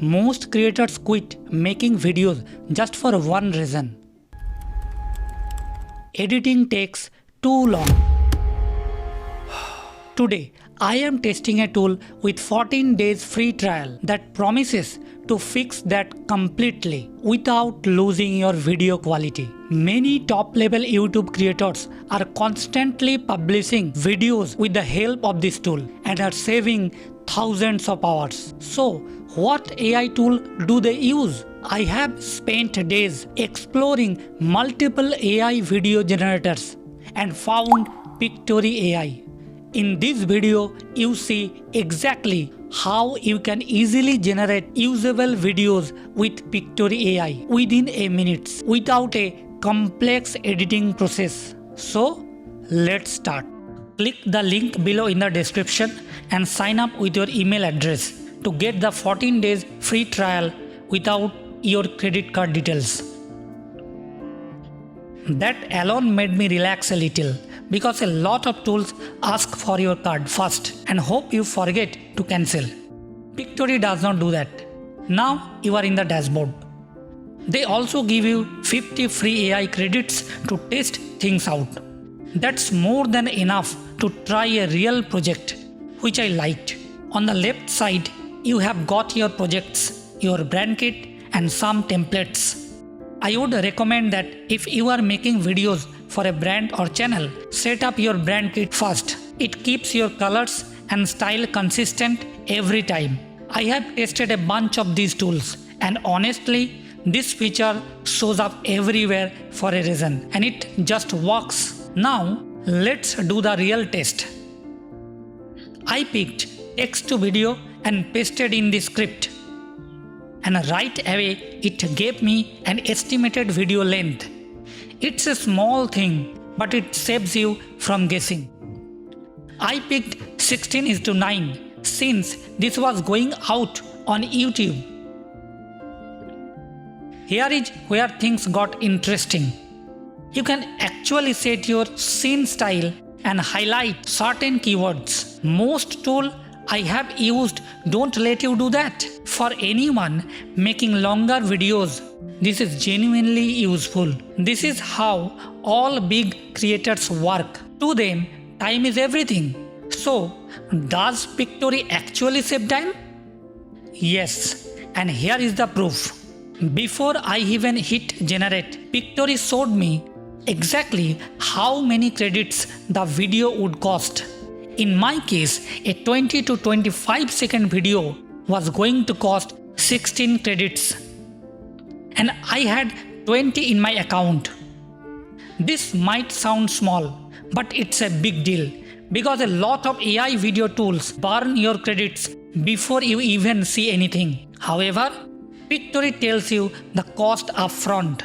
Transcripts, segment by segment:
Most creators quit making videos just for one reason. Editing takes too long. Today, I am testing a tool with 14 days free trial that promises to fix that completely without losing your video quality. Many top-level YouTube creators are constantly publishing videos with the help of this tool and are saving thousands of hours. So, what AI tool do they use? I have spent days exploring multiple AI video generators and found Pictory AI. In this video, you see exactly how you can easily generate usable videos with Pictory AI within a minute without a complex editing process. So, let's start. Click the link below in the description and sign up with your email address to get the 14 days free trial without your credit card details. That alone made me relax a little because a lot of tools ask for your card first and hope you forget to cancel. Pictory does not do that. Now you are in the dashboard. They also give you 50 free AI credits to test things out. That's more than enough to try a real project, which I liked. On the left side, you have got your projects, your brand kit, and some templates. I would recommend that if you are making videos for a brand or channel, set up your brand kit first. It keeps your colors and style consistent every time. I have tested a bunch of these tools, and honestly, this feature shows up everywhere for a reason, and it just works. Now, let's do the real test. I picked text to video and pasted in the script. And right away, it gave me an estimated video length. It's a small thing, but it saves you from guessing. I picked 16:9 since this was going out on YouTube. Here is where things got interesting. You can actually set your scene style and highlight certain keywords. Most tools I have used don't let you do that. For anyone making longer videos, this is genuinely useful. This is how all big creators work. To them, time is everything. So, does Pictory actually save time? Yes, and here is the proof. Before I even hit generate, Pictory showed me exactly how many credits the video would cost. In my case, a 20 to 25 second video was going to cost 16 credits. And I had 20 in my account. This might sound small, but it's a big deal because a lot of AI video tools burn your credits before you even see anything. However, Pictory tells you the cost upfront.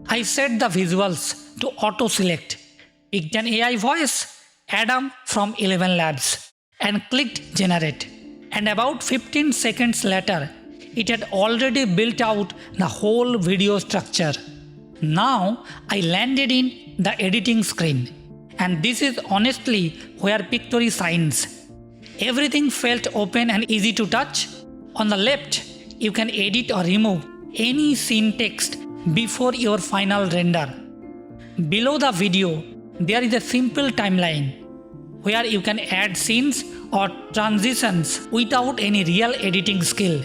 I set the visuals to auto-select, picked an AI voice, Adam from 11 Labs, and clicked generate. And about 15 seconds later, it had already built out the whole video structure. Now I landed in the editing screen, and this is honestly where Pictory shines. Everything felt open and easy to touch. On the left, you can edit or remove any scene text before your final render. Below the video, there is a simple timeline where you can add scenes or transitions without any real editing skill.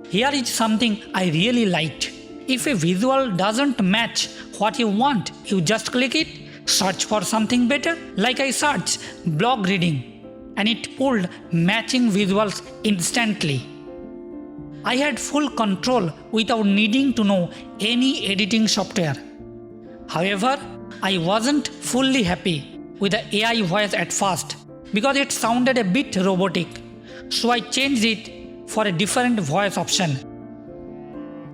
Here is something I really liked. If a visual doesn't match what you want, you just click it, search for something better. Like I searched blog reading and it pulled matching visuals instantly. I had full control without needing to know any editing software. However, I wasn't fully happy with the AI voice at first because it sounded a bit robotic, so I changed it for a different voice option.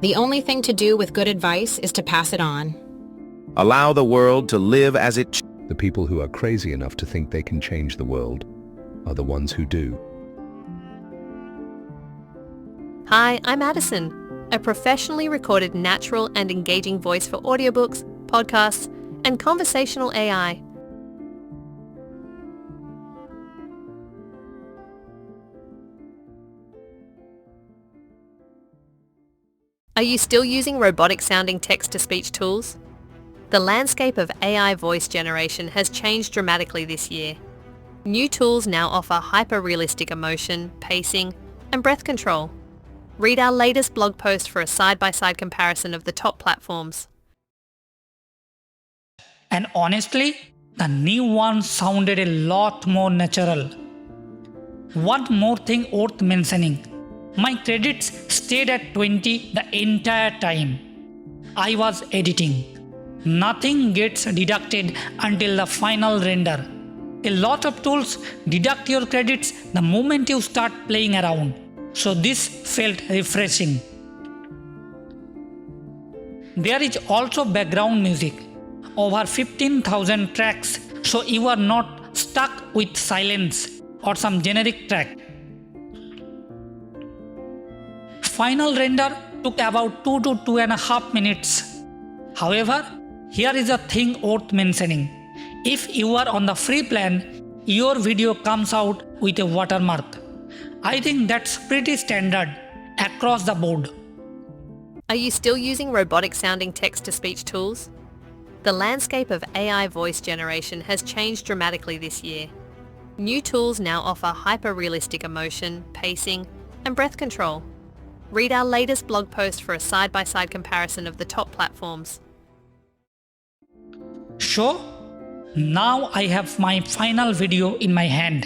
The only thing to do with good advice is to pass it on. Allow the world to live as it. The people who are crazy enough to think they can change the world are the ones who do. Hi, I'm Addison, a professionally recorded natural and engaging voice for audiobooks, podcasts, and conversational AI. Are you still using robotic-sounding text-to-speech tools? The landscape of AI voice generation has changed dramatically this year. New tools now offer hyper-realistic emotion, pacing, and breath control. Read our latest blog post for a side-by-side comparison of the top platforms. And honestly, the new one sounded a lot more natural. One more thing worth mentioning. My credits stayed at 20 the entire time I was editing. Nothing gets deducted until the final render. A lot of tools deduct your credits the moment you start playing around. So this felt refreshing. There is also background music. Over 15,000 tracks, so you are not stuck with silence or some generic track. Final render took about 2 to 2.5 minutes. However, here is a thing worth mentioning. If you are on the free plan, your video comes out with a watermark. I think that's pretty standard across the board. Are you still using robotic-sounding text-to-speech tools? The landscape of AI voice generation has changed dramatically this year. New tools now offer hyper-realistic emotion, pacing, and breath control. Read our latest blog post for a side-by-side comparison of the top platforms. So, now I have my final video in my hand,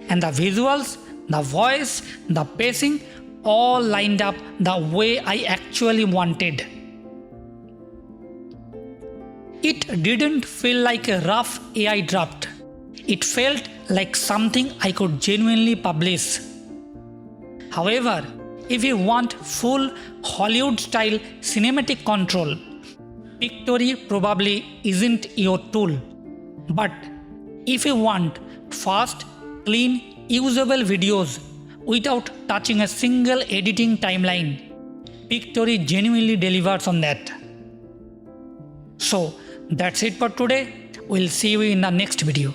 and the visuals, the voice, the pacing all lined up the way I actually wanted. It didn't feel like a rough AI draft. It felt like something I could genuinely publish. However, if you want full Hollywood-style cinematic control, Pictory probably isn't your tool. But if you want fast, clean, usable videos without touching a single editing timeline, Pictory genuinely delivers on that. So, that's it for today. We'll see you in the next video.